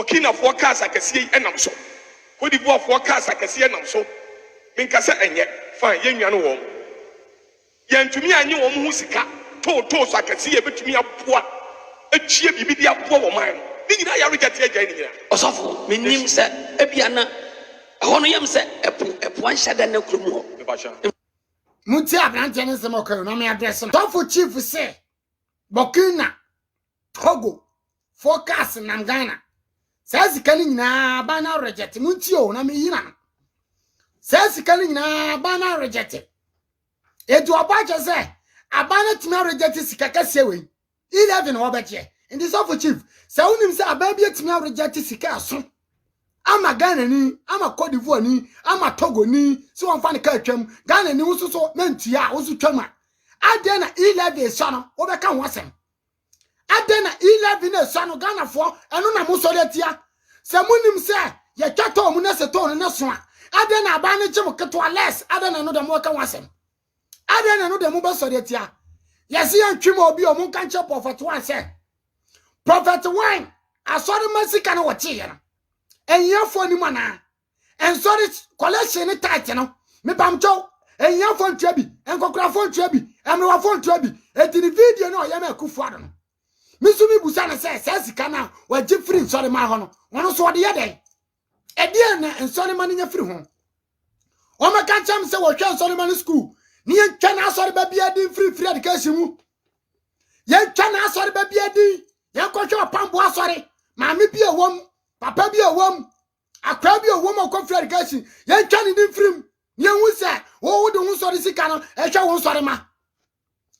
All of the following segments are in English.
Burkina forecast akesi enam so. Cote d'Ivoire forecast akesi enam so. Minka se enye fine ye nwa no wo. Ye ntumi anyi wo mu sika to so akesi ye betumi aboa echie bibi dia aboa wo man. Ni nyina ya reject agya ni nyina. Osofo menim se ebia na ho no yam se epu anhyada na krum ho. Muti abrante ne se mokoro no me address no. Tofo chief say Burkina Togo forecast nam Ghana. Says kali nyina ba na reject muti o na me yina. Says kali nyina ba na reject. Edu obaje say abana timi reject sika kase we 11 obaje. In this of chief say unim say ababi timi reject sika aso. Ama Ghana ni, ama Cote d'Ivoire ni, ama Togo ni, so on fan ka twam. Ghana ni wuso so mentia, wuso twam a. Ade na 11 so no, obeka ho asem. Ade na 11 so no Ghana fo, eno na mo so letia. Se munim se ye twato mu na se to no na so a. Ade na aba ne gem keto less, ade na no de mo ka ho asem. Ade na no de mo be so letia. Yesi antwim obi o mo kan che prophet one say. Prophet one, asori masika na wo che ye no. Enyafo ni mana sorry collection ni tight no me pamcho enyafo ntuabi enkokrafo ntuabi emrewafo ntuabi etini video no ye ma kufu ado no misumi busa na se sika na waji free sorry ma ho no wono so de ye den ede na sorry ma nya free ho o ma ka cham se wo hwe sorry ma school ni ye twa na sorry ba bia din free education mu ye twa na sorry ba bia din ye ko hwe Opambour sorry ma me bia wom papa bi awom akra bi awom akofri education ye twa ni din frim ye hu se wo wo de hu sori sika no e twa wo sori ma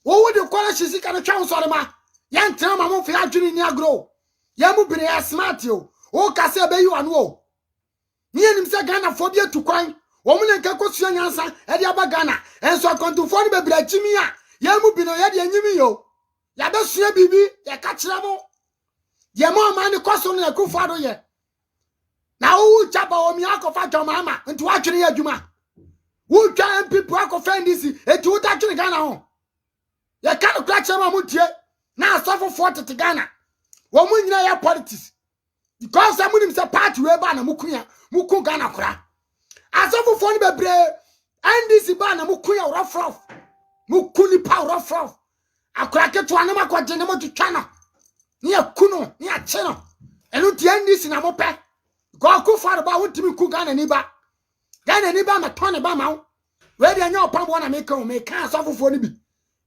wo wo de kwala sika no twa wo sori ma ye ntra ma mo fi adwini ni agro ye mu bire ya smart yo o ka se be yi wanu o ni enim se Ghana fo bi atukwan wo mu ne nka kosua nyansa e de aba Ghana enso akontufo ni be bira chimi a ye mu bi no ye de anyimi yo ya be sua bibi ye ka kira mo ye mo ma ni koso na kufa do ye na wo chapa o mi akofa John Mahama nti wa twene adwuma wo twa MPP akofa ndisi eti wo ta twene Ghana ho ye ka no kra chama mu tie na asofo 40 Ghana wo mu nyina ya politics because amunim se party we ba na muku Ghana kra asofo fo ni bebre NDC ba na muku ya rough muku ni pa rough akra keto anama kwaje na mo twitwa no ni akuno ni ache no enu tie NDC na mo pe go ku far ba wutimi ku Ghana ni ba ma tone ba ma we de nya Opambour na me ka asofofo ni bi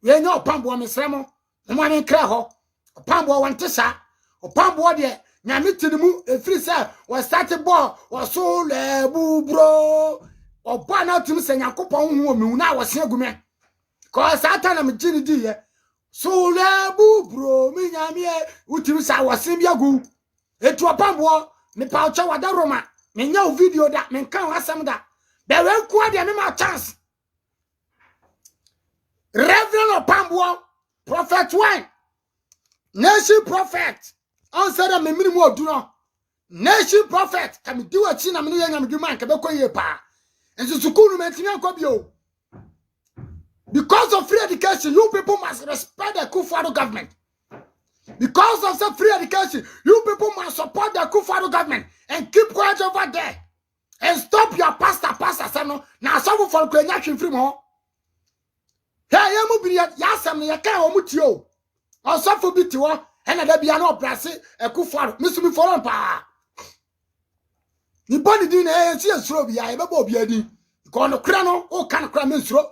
we nya Opambour me sremo mo ane kra ho Opambour wante sa Opambour de nya mitini mu efiri sa we start ball we so lebu bro oba na timi se Yakopon hu me na wo se agume ko satan na me gini di ye so lebu bro mi nyame utimi sa wo se biagu etu Opambour me pa ucha wada Roma me nya video da me kan asem da be we ku ade me ma chance Reverend Opambour prophet one nation prophet answer that me minimum odu no nation prophet kam di wachi na me no yanya me dwuma anka be koye pa enso sukulu me timi anko bio because of free education you people must respect the Kufuor government. Because of the free education, you people must support the Kufuor government and keep quiet over there. And stop your pastor, no. Now, some for Kenya free more. Hey, you move be at Yasam, you can't omit you. Or suffer bit you, and there be an opera, a Kufuor, Miss me for pa. The body didn't see a throw be I ever be a D. Go on the crano, or can cram in throw.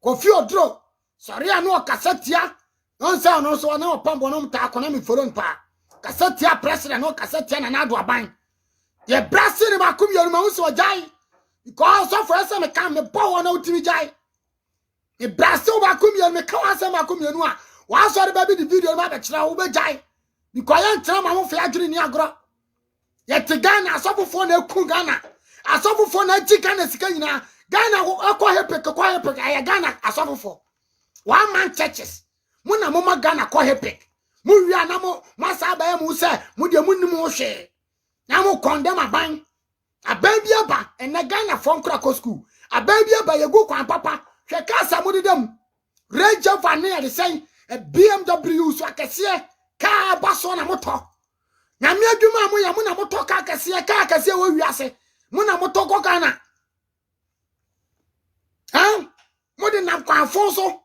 Go few draw. Sorry, I know a cassette ya. Non sa no so na Opambour no mta akona me follow pa cassette ya president no cassette na do aban ye brasiri ba kum yonu ma wo so jai because of for say me kan me power na utimi jai e brasiri ba kum yonu me kan asa ma kum yonu a wa so de ba bi the video ma be kira wo be jai because yan tira ma mo fe adwiri ni agro ye te Ghana asofofo na ku Ghana asofofo na ti Ghana sika nyina Ghana akọ hepek ay Ghana asofofo one man churches muna mama Ghana ko hepek mu wi anamo masa ba mu se mu de munnim wo hwe na mu condemn aban bi aba en Ghana from Krako school aban bi aba yegu kwan papa hwe ka sa mu dedam Range Rover ne de say BMW so akese ka ba so na moto Na me adwuma mo ya mo na mo to ka kase wo wiase mo na mo to ko kana mo de na kwanfo so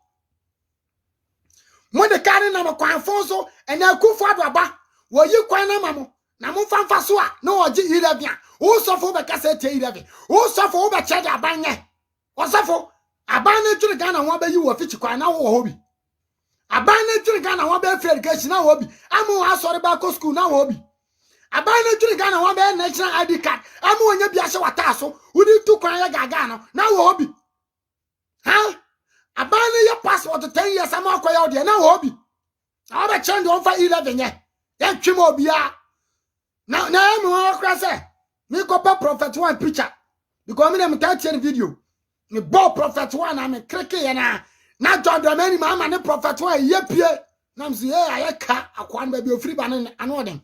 mo de kare na mo kwanfo so ena akufo adaba wo yi kwan na mamo na mo fanfa so a na oji 11 a wo sofo be kase te 11 wo sofo wo be che da abanye wo sofo aban na twiri Ghana ho abayi wo fichi kwan na wo ho bi aban na twiri Ghana ho be free education na wo bi amu asori ba ko school na wo bi aban na twiri Ghana ho be national ID card amu onya bi ahye wata so wudi tu kwan ya gaga no na wo bi aban na ya passport 10 years amu akoya ode na wo bi abe chende on fa 11 ye ya twimo obia na me wo kra se me ko pa prophet one picture because me dem touch video me bo prophet one na me kreke ye na John Dramani Mahama ne prophet one ye pie na mzi ayeka akwan ba bi ofiri ba ne ano dem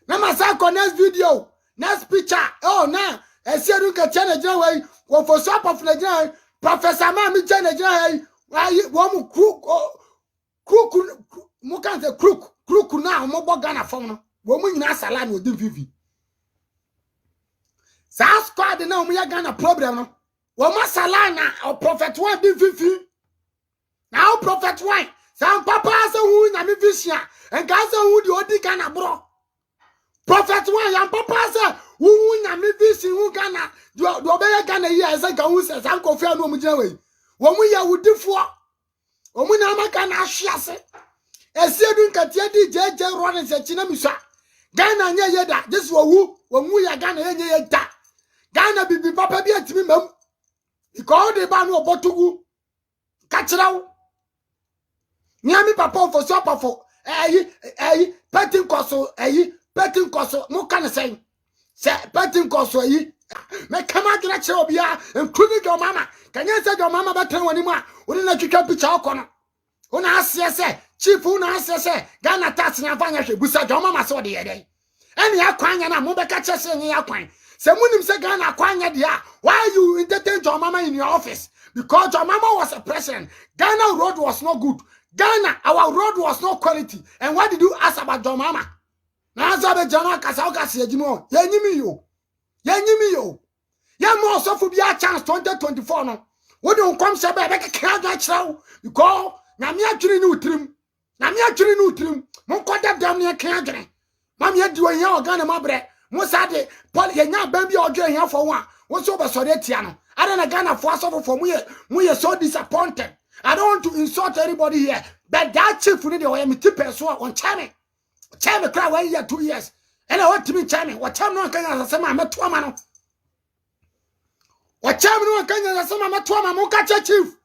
na masako next video next picture na esieru ka chene jina wei wo for swap of Nigeria professor ma mi chene jina wei wo mu crook mu kan se crook na mo bo Ghana fom no wo mu nyina sala na odi vivi sa squad na mo ya Ghana problem no wo ma sala na o prophet one di vivi na o prophet one sa papa se hu na mi vision en ka se hu di odi Ghana bro prophet one yan papa se hu na mi vision hu Ghana do be ya Ghana yi ese ka hu se san ko fi anu mo jina we wo mu ya wudifo wo mu na maka na ahwiase esiedu nkatia di jeje rone se china miswa Ghana nye yeda this wo mu ya Ghana nye yeda Ghana bibi papa bi atimi mam because de ba no obotugu ka kirawo nyami papa for so papa petin koso mo kan say petin koso me kama gina che obia including your mama kanya say your mama ba tan wani mu a woni na twitwa picture okono una asie se chief una asie se Ghana tax na fanya hwe busa your mama so de yede eni akwanya na mo be ka che se ni akwan se munim se Ghana akwanya dia why you entertain your mama in your office because your mama was a president. Ghana road was not good. Ghana our road was not quality. And what did you ask about your mama? Na azabe jana kasa okasi ejimo yenyimi yo ya mo so fu bia chance 2024 no wo de nkom se be be keka ga chirawo because na me adwiri ni utrim mo koda dam ne keka adwiri ma me adi onya organ ma bre mo sade pol yenya ban bia odwo ehia fo wa wo so be sore tia no ada na Ghana fo asofo fo mo ye so disappointed. I don't want to insult anybody here, but that chief need to me tipe so on chame cry 1 year 2 years and I want to be chame what chame no kan asem ameto ama no what chame no kan asem ameto ama mo ka chief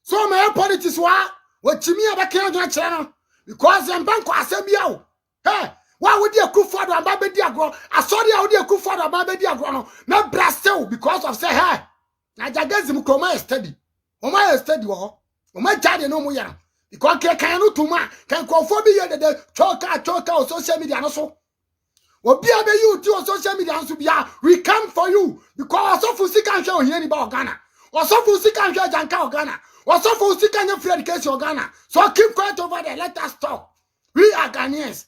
so my politics what chimi abaka no kire no because them bank asem bia o why would you cook for the baby agro asori a would you cook for the baby agro no me brastel because of say na jagazim kroma study o ma study wo o ma jade no mo ya because can no tuma can confirm be the choka on social media no so obi abe you to on social media so bia we come for you because so sika hwe o here ni ba Ghana so sika hwe janka Ghana so sika nya free education Ghana so keep quiet over there let us talk we are Ghanaians.